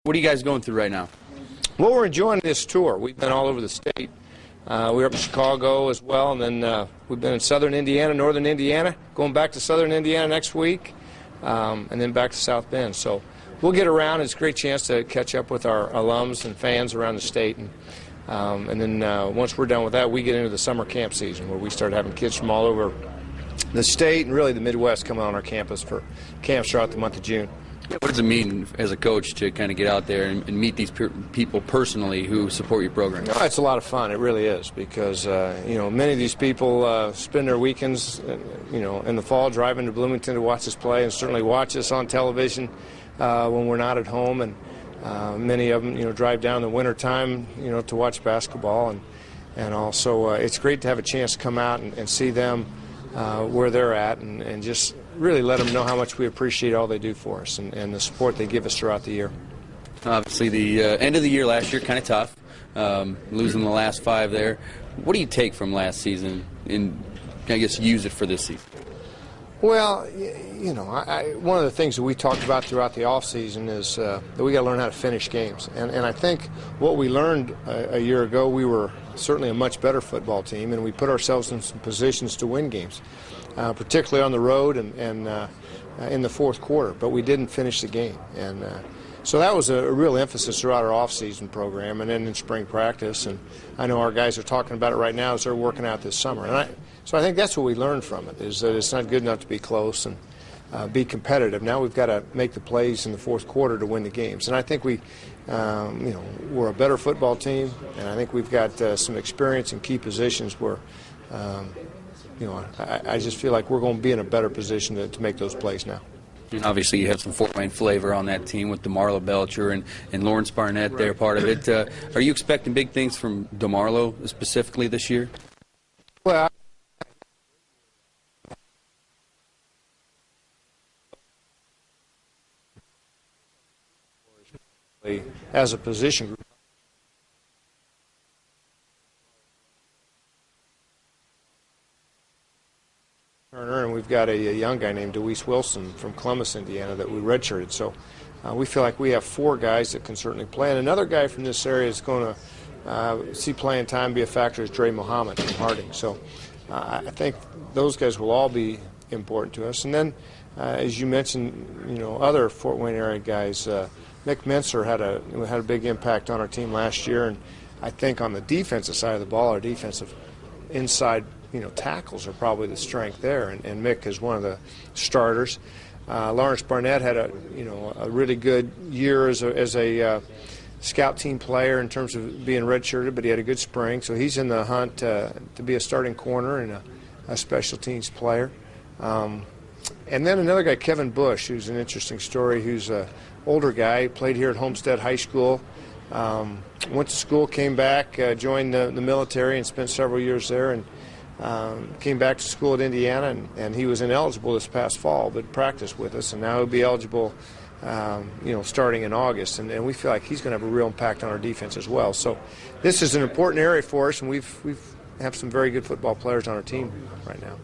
What are you guys going through right now? Well, we're enjoying this tour. We've been all over the state. We were up in Chicago as well, and then we've been in southern Indiana, northern Indiana, going back to southern Indiana next week, and then back to South Bend. So we'll get around. It's a great chance to catch up with our alums and fans around the state. And then once we're done with that, we get into the summer camp season where we start having kids from all over the state and really the Midwest coming on our campus for camps throughout the month of June. What does it mean as a coach to kind of get out there and meet these people personally who support your program? No, it's a lot of fun. It really is, because many of these people spend their weekends in the fall driving to Bloomington to watch us play, and certainly watch us on television when we're not at home, and many of them drive down in the winter time to watch basketball, and also it's great to have a chance to come out and see them where they're at, and just really let them know how much we appreciate all they do for us and the support they give us throughout the year. Obviously, the end of the year last year kind of tough, losing the last 5 there. What do you take from last season and I guess use it for this season? Well, one of the things that we talked about throughout the off season is that we got to learn how to finish games, and I think what we learned a year ago, we were certainly a much better football team, and we put ourselves in some positions to win games, particularly on the road and in the fourth quarter, but we didn't finish the game, and so that was a real emphasis throughout our off-season program and then in spring practice, and I know our guys are talking about it right now as they're working out this summer, and so I think that's what we learned from it, is that it's not good enough to be close and be competitive. Now we've got to make the plays in the fourth quarter to win the games, and I think we're a better football team, and I think we've got some experience in key positions where I just feel like we're going to be in a better position to make those plays now. And obviously you have some Fort Wayne flavor on that team with DeMarlo Belcher and Lawrence Barnett. Right. They're part of it. Are you expecting big things from DeMarlo specifically this year? Well, as a position group. And we've got a young guy named Deweese Wilson from Columbus, Indiana, that we redshirted. So we feel like we have 4 guys that can certainly play. And another guy from this area is going to see playing time be a factor is Dre Muhammad from Harding. So I think those guys will all be important to us. And then, as you mentioned, other Fort Wayne area guys, Nick Mincer had a big impact on our team last year, and I think on the defensive side of the ball, our defensive inside tackles are probably the strength there, and Mick is one of the starters. Lawrence Barnett had a really good year as a scout team player in terms of being redshirted, but he had a good spring, so he's in the hunt to be a starting corner and a special teams player. And then another guy, Kevin Bush, who's an interesting story, who's an older guy, played here at Homestead High School, went to school, came back, joined the military and spent several years there, and came back to school at Indiana, and he was ineligible this past fall, but practiced with us, and now he'll be eligible starting in August, and we feel like he's going to have a real impact on our defense as well. So this is an important area for us, and we have some very good football players on our team right now.